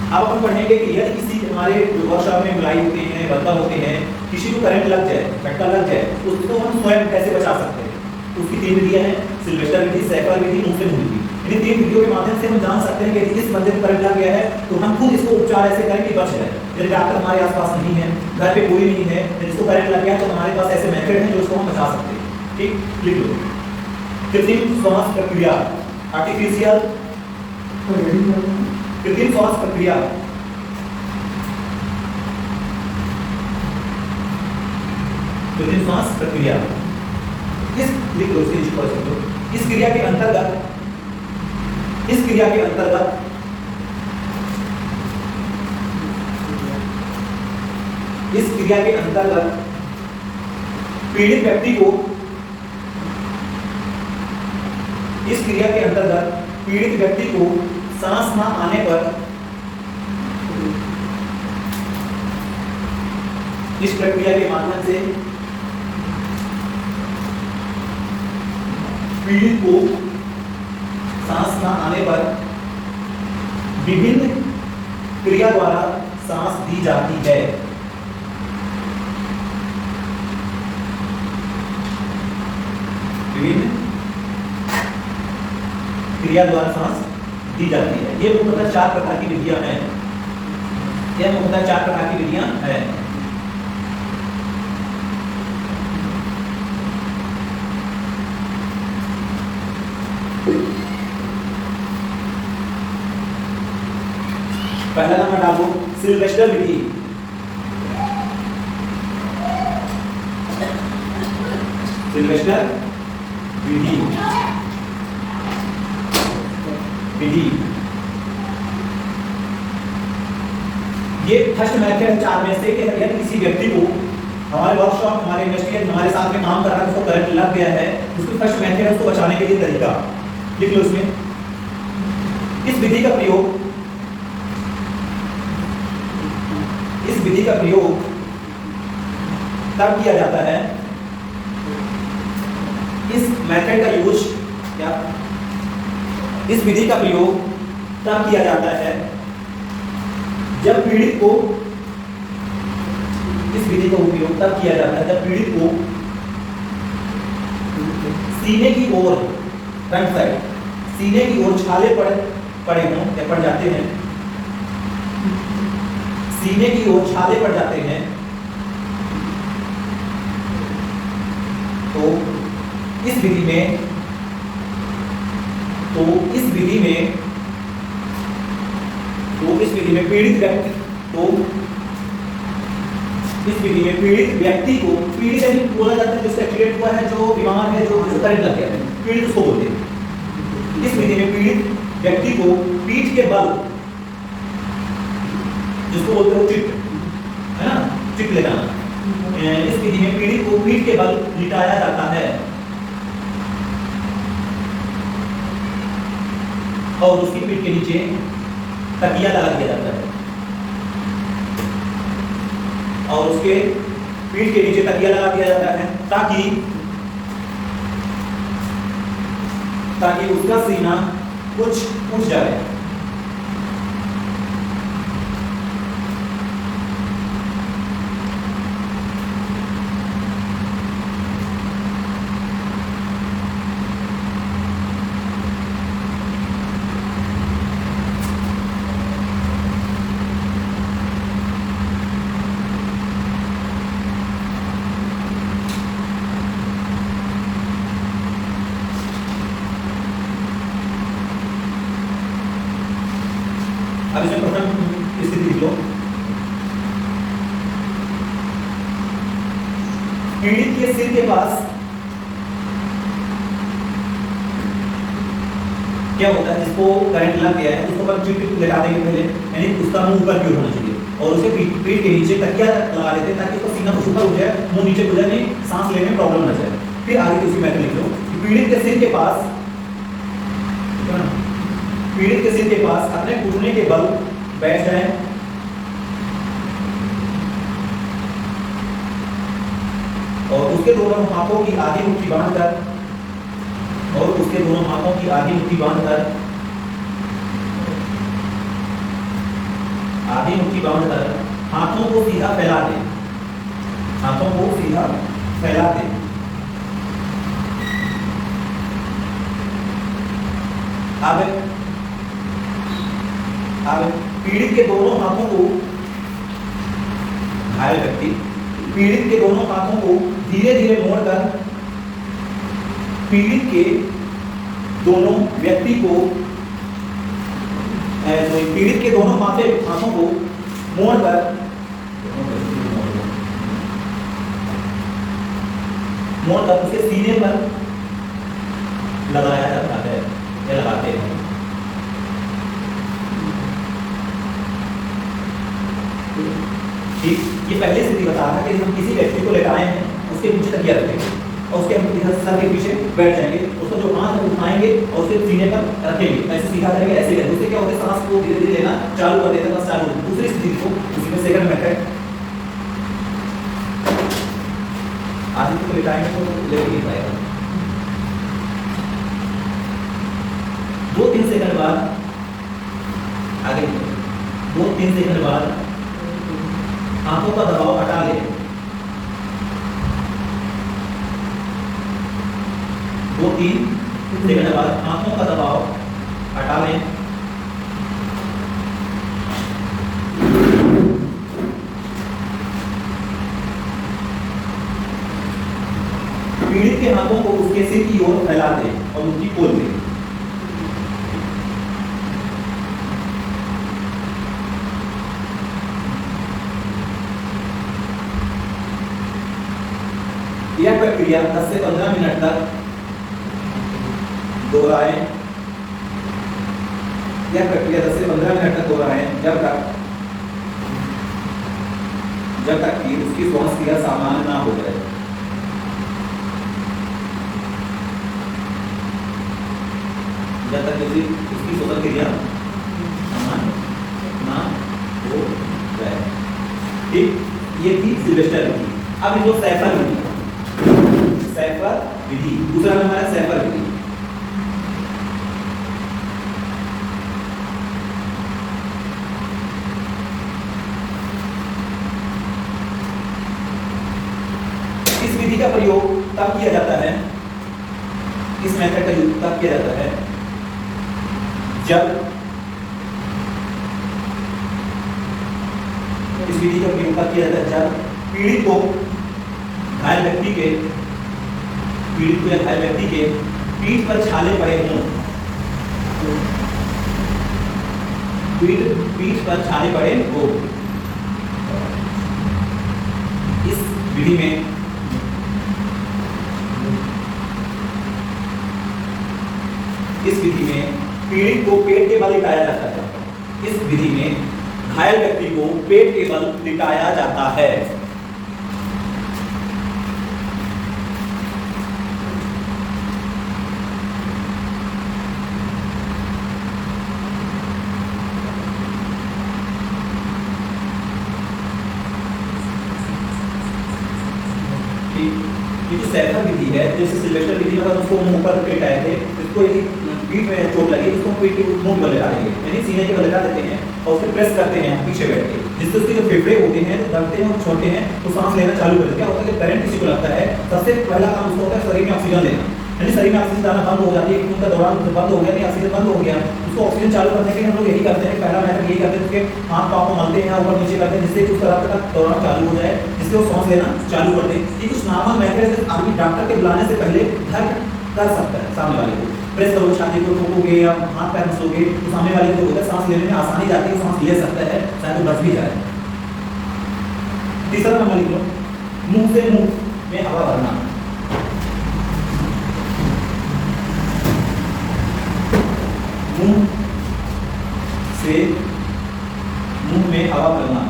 अब अपन पढ़ेंगे कि यदि किसी हमारे वर्कशॉप में एम्प्लॉय होते हैं, वर्कर होते हैं, किसी को करंट लग जाए, झटका लग जाए, उसको हम स्वयं कैसे बचा सकते हैं। उसकी 3 विधियां हैं, सिल्वेस्टर विधि, सैफर विधि, मूसिन विधि। इन 3 विधियों के माध्यम से हम जान सकते हैं कि यदि इस बंदे को करंट लग गया है तो हम खुद इसको उपचार ऐसे करें कि बच जाए। यदि डॉक्टर हमारे आसपास नहीं है, घर पे कोई नहीं है, जिसको करंट लग गया तो हमारे पास ऐसे मेथड हैं जो उसको हम बचा सकते हैं। ठीक, लिख लो। कृत्रिम श्वास प्रक्रिया, आर्टिफिशियल कृत्रिम श्वास प्रक्रिया, कृत्रिम श्वास प्रक्रिया। इस लिख लो, इस क्रिया के अंतर्गत, इस क्रिया के अंतर्गत इस क्रिया के अंतर्गत पीड़ित व्यक्ति को, इस क्रिया के अंतर्गत पीड़ित व्यक्ति को सांस न आने पर, इस प्रक्रिया के माध्यम से पीड़ित को सांस न आने पर विभिन्न क्रिया द्वारा सांस दी जाती है। विभिन्न क्रिया द्वारा सांस दी जाती है। ये मुख्यतः 4 प्रकार की विधियां हैं। यह मुख्यतः 4 प्रकार की विधियां हैं। पहला नंबर डालो, सिल्वेस्टर विधि। सिल्वेस्टर विधि, ये फर्स्ट मेथड है 4 में से कि यदि किसी व्यक्ति को हमारे वर्कशॉप, हमारे इंडस्ट्री, हमारे साथ में काम कर रहा है, उसको करंट लग गया है, उसकी फर्स्ट मेथड है उसको बचाने के लिए तरीका। लिख लो इसमें। इस विधि का प्रयोग, इस विधि का प्रयोग तब किया जाता है, इस मेथड का यूज, क्या इस विधि का प्रयोग तब किया जाता है जब पीड़ित को, इस विधि का उपयोग तब किया जाता है जब पीड़ित को सीने की ओर, फ्रंट साइड, सीने की ओर छाले पड़े हों या पड़ जाते हैं, सीने की ओर छाले पड़ जाते हैं, तो इस विधि में, इस विधि में पीड़ित व्यक्ति, इस विधि में पीड़ित व्यक्ति को, पीड़ित यानी बोला जाता है जिससे एक्सीडेंट हुआ है, जो बीमार है, जो करंट लग गया है, पीड़ित उसको बोलते हैं। इस विधि में पीड़ित व्यक्ति को पीठ के बल, जिसको बोलते हो चिट, है ना, चिट लगाना, इस विधि में पीड़ित को पीठ के बल लिटाया जाता है और उसकी पीठ के नीचे तकिया लगा दिया जाता है, और उसके पीठ के नीचे तकिया लगा दिया जाता है ताकि उसका सीना कुछ उठ जाए। अब इसमें प्रथम स्थिति लिख लो। पीड़ित के सिर के पास क्या होता है, जिसको करंट लग गया है उसको पर चिट लगा देंगे पहले, यानी उसका मुंह ऊपर की ओर होना चाहिए, और उसे पीठ के नीचे तकिया लगा देते हैं ताकि उसका सीना कुछ ऊपर हो जाए, मुंह नीचे हो जाए, सांस लेने में प्रॉब्लम ना जाए। फिर आगे की उसी मेथड लिख लो। पीड़ित के सिर के पास, पीड़ित के सिर के पास अपने घुटने के बल बैठ जाए, और उसके दोनों हाथों की आधी मुट्ठी बांधकर, और उसके दोनों हाथों की आधी मुट्ठी बांधकर आधी मुट्ठी बाउंड कर हाथों को सीधा फैला दे, हाथों को सीधा फैला दे। अब पीड़ित के दोनों हाथों को, घायल व्यक्ति पीड़ित के दोनों हाथों को धीरे धीरे मोड़कर पीड़ित के दोनों व्यक्ति को पीड़ित के दोनों हाथों को मोड़कर उसके सीने पर लगाया जाता है या लगाते हैं। ठीक, ये पहले से भी बता रहा है कि हम किसी व्यक्ति को लेटाए हैं, उसके पीछे तकिया रखेंगे और उसके सर के पीछे बैठ जाएंगे, उसका जो हाथ उठाएंगे और उसके सीने पर रखेंगे, ऐसे सीधा करेंगे, ऐसे करेंगे। उससे क्या होता है, सांस को धीरे धीरे लेना चालू कर देते हैं, बस चालू। दूसरी स्थिति को उसी में सेकंड मेथड, आदमी को लेटाएंगे तो लेट नहीं पाएगा। 2-3 सेकंड बाद आगे 2-3 सेकंड बाद हाथों का दबाव हटा ले। 2-3 सेकंड बाद हाथों का दबाव हटा लें। पीड़ित के हाथों को उसके सिर की ओर फैला दें और उनकी खोल दें। यह प्रक्रिया 10 से 15 मिनट तक दोहराएं। यह प्रक्रिया 10 से 15 मिनट तक दोहराएं जब तक कि उसकी श्वास क्रिया सामान्य ना हो जाए। जब तक उसकी श्वसन क्रिया सामान्य ना हो जाए। ठीक, ये थी सिल्वेस्टर विधि। अब जो सैफर विधि, सैफर विधि दूसरा नाम है सैफर विधि। इस विधि का प्रयोग तब किया जाता है, इस मेथड का यूज तब किया जाता है जब इस विधि का प्रयोग तब किया जाता है जब पीड़ित को घायल व्यक्ति के पीठ पर छाले पड़े हों। पीठ पर छाले पड़े हो। इस विधि में पीड़ित को पेट के बल लिटाया जाता है। इस विधि में घायल व्यक्ति को पेट के बल लिटाया जाता है। ये जो सैफर विधि है, जैसे सिल्वेस्टर विधि में उसको मुंह पर लेटाए थे, इसको पीठ में चोट लगी, उसको पीठ के मुंह पर लेटा देंगे, यानी सीने के बल लेटा देते हैं और उसे प्रेस करते हैं पीछे बैठ के, जिससे उसके जो फेफड़े होते हैं दबते हैं और छोटे हैं तो सांस लेना चालू कर देते हैं। क्या होता है कि करंट किसी को लगता है, सबसे पहला काम उसको होता है शरीर में ऑक्सीजन लेना, यानी शरीर में ऑक्सीजन जाना बंद हो जाती है, खून का दौरान बंद हो गया, नहीं ऑक्सीजन बंद हो गया, उसको ऑक्सीजन चालू करने के लिए हम लोग यही करते हैं, पहला मेथड यही करते हैं, उसके हाथ पाँव को मलते हैं, ऊपर नीचे करते हैं, जिससे उसका रक्त का दौरान चालू हो जाए, जिससे वो सांस लेना चालू कर दे। ये कुछ नॉर्मल मेथड है, आदमी डॉक्टर के बुलाने से पहले घर कर सकता है। सामने वाले को प्रेस करोगे, छाती को ठोकोगे या हाथ पैर मसलोगे तो सामने वाले को होता है सांस लेने में आसानी जाती है, सांस ले सकता है, शायद वो बच भी जाए। तीसरा नंबर लिख लो, मुंह से मुंह में हवा भरना। मुंह से मुंह में हवा भरना।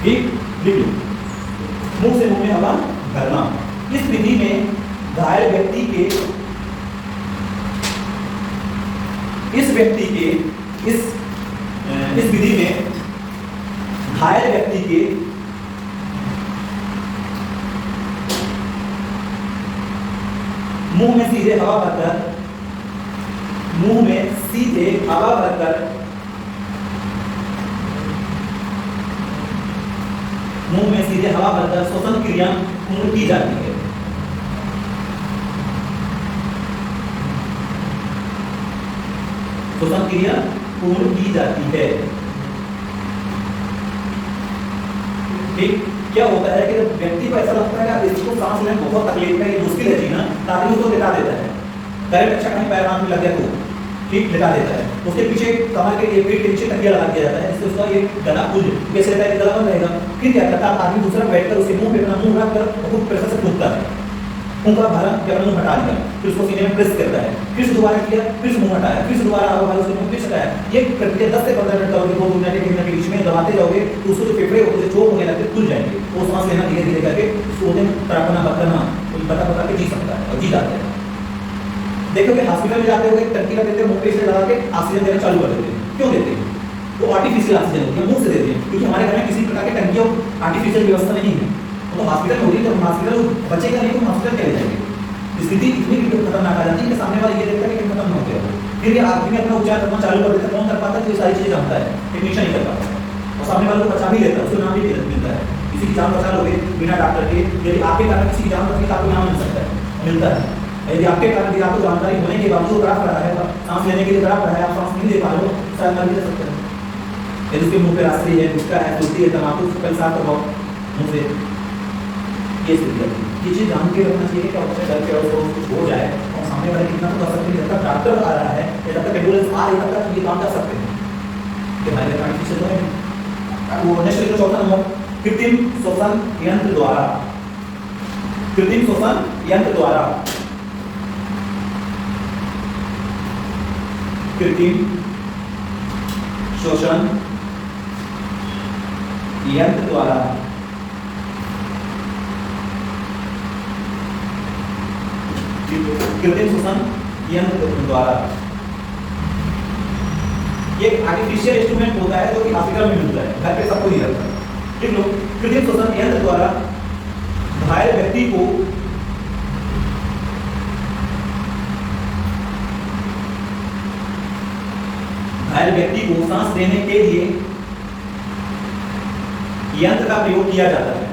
ठीक, लिख लो, मुंह से मुंह में हवा भरना। इस विधि में घायल व्यक्ति के इस विधि में घायल व्यक्ति के मुंह में सीधे हवा भरकर मुंह में सीधे हवा भरकर श्वसन क्रिया पूर्ण की जाती है। श्वसन क्रिया पूर्ण की जाती है। ठीक, क्या होता है कि जब व्यक्ति को ऐसा लगता है कि इसको सांस लेने में बहुत तकलीफ है, ये मुश्किल है जीना, तो आदमी उसको लेटा देता है। करंट अच्छा कहीं पैर हाथ में लग गया तो ठीक लेटा देता है। उसके पीछे कमर के लिए पीठ के नीचे तकिया लगा दिया जाता है, जिससे उसका ये गला खुल कैसे रहता है, गला बंद रहेगा। फिर क्या करता है आदमी दूसरा बैठकर उसके मुंह पे अपना मुंह रखकर खूब प्रेशर से फूंकता है, फूंका भरा कि अपना मुंह हटा लिया, फिर उसको सीने में प्रेस करता है, फिर से दोबारा किया, फिर से मुंह हटाया, फिर से दोबारा हवा भरा उसके मुंह फिर हटाया। ये प्रक्रिया 10 से 15 मिनट करोगे, 2 मिनट के बीच में दबाते जाओगे तो उसको जो फेफड़े होते हैं चोक होने लगते खुल जाएंगे, वो सांस लेना धीरे धीरे करके सोने तड़पना बकना बता के जी सकता है और जी जाता है। देखोगे हॉस्पिटल में जाते होगे, टंकी का देते हैं, मुंह पे से लगा के ऑक्सीजन देना चालू कर देते हैं। क्यों देते हैं? तो आर्टिफिशियल ऑक्सीजन होती है, मुंह से देते हैं, क्योंकि हमारे घर में किसी प्रकार की टंकी और आर्टिफिशियल व्यवस्था नहीं है। तो हॉस्पिटल में होगी, जब हॉस्पिटल बचेगा नहीं तो हॉस्पिटल चले जाएंगे। स्थिति इतनी खतरनाक आ जाती है कि सामने वाला ये देखता है कि खत्म हो गया, फिर ये आदमी अपना उपचार करना चालू कर देता है। कौन कर पाता है? जो सारी चीजें जानता है, टेक्नीशियन नहीं कर पाता, और सामने वाले को बचा भी लेता है, उसको नाम भी मिलता है। किसी की जान बचा लोगे बिना डॉक्टर के, यदि आपके कारण किसी की जान बची तो आपको नाम मिल सकता है, मिलता है। यदि आपके कारण भी आपको जानकारी होने के बावजूद तड़प रहा है, सांस लेने के लिए तड़प रहा है, आप सांस नहीं ले पा रहे हो, शायद मर भी जा सकते हैं। यदि उसके मुंह पे रास्ते है, गुटखा है, तुलसी है, तम्बाकू कल साफ करवाओ मुंह से, ये स्थिति है। ये चीज जान के रखना चाहिए कि आपसे डर के और कुछ हो जाए और सामने वाले कितना तो कर सकते हैं। जब तक डॉक्टर आ रहा है या जब तक एम्बुलेंस आ रही है तब तक ये काम कर सकते हैं। कि हमारे आर्टिफिशियल है वो नेक्स्ट चौथा नंबर, कृत्रिम श्वसन यंत्र द्वारा। कृत्रिम श्वसन यंत्र द्वारा, कृत्रिम श्वसन यंत्र द्वारा कृत्रिम श्वसन यंत्र द्वारा ये आर्टिफिशियल इंस्ट्रूमेंट होता है जो कि हॉस्पिटल में मिलता है, घर पे सबको नहीं लगता। ठीक लोग, कृत्रिम श्वसन यंत्र द्वारा घायल व्यक्ति को सांस देने के लिए यंत्र का प्रयोग किया जाता है।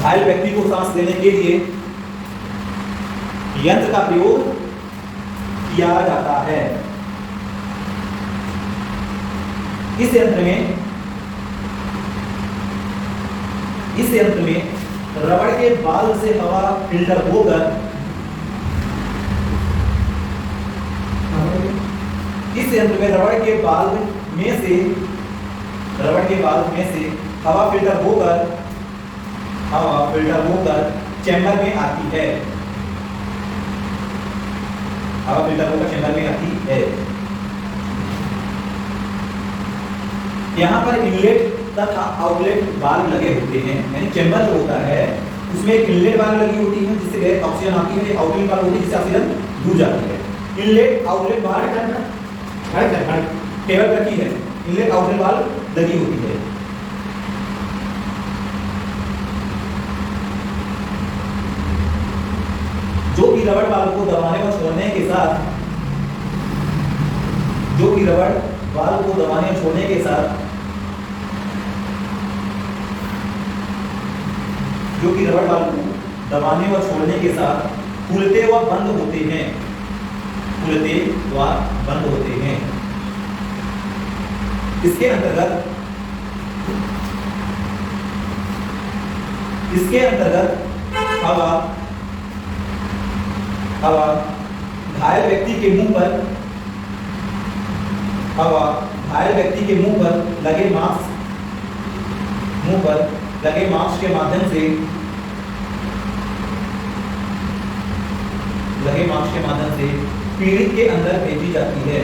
घायल व्यक्ति को सांस देने के लिए यंत्र का प्रयोग किया जाता है। इस यंत्र में रबड़ के बाल से हवा फिल्टर होकर इस यंत्र में रबड़ के बाल में से हवा फिल्टर होकर चैम्बर में आती है। हवा फिल्टर होकर चैम्बर में आती है। यहाँ पर इनलेट तथा आउटलेट वाल्व लगे होते हैं, यानी चैम्बर जो होता है उसमें एक इनलेट वाल्व लगी होती है जिससे गैस ऑक्सीजन आती है, आउटलेट वाल्व होती है जिससे ऑक्सीजन दूर जाती है। इनलेट आउटलेट वाल्व टेबल रखी है, इनलेट आउटलेट वाल्व लगी होती है। जो कि रबड़ वाल्व को दबाने और छोड़ने के साथ खुलते व बंद होते हैं। इसके अंतर्गत हवा घायल व्यक्ति के मुंह पर लगे मास्क के माध्यम से पीड़ित के अंदर भेजी जाती है।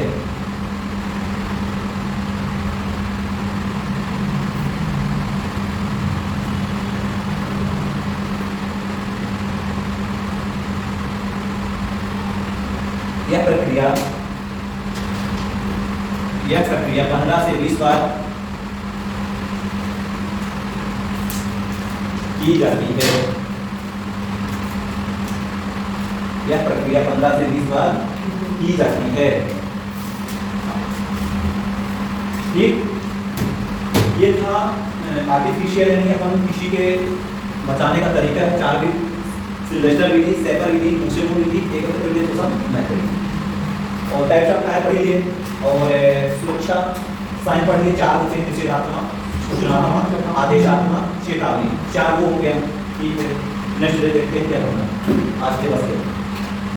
यह प्रक्रिया 15 से 20 बार की जाती है। यह प्रक्रिया 15 से 20 बार की जाती है। ठीक, ये था आर्टिफिशियल यानी अपन किसी के बचाने का तरीका है 4 विधि, सिल्वेस्टर विधि, सैफर विधि, मुंशेमूल विधि, एकत्र विधि, तो सब मेथड। और टाइप्स ऑफ फायर पढ़ लिए और सुरक्षा साइन पढ़ लिए, 4 होते हैं, निषेधात्मक, सूचनात्मक, आदेशात्मक, चेतावनी, 4 वो हो गया। ठीक है, नेक्स्ट डे देखते हैं क्या होगा आज के बस के।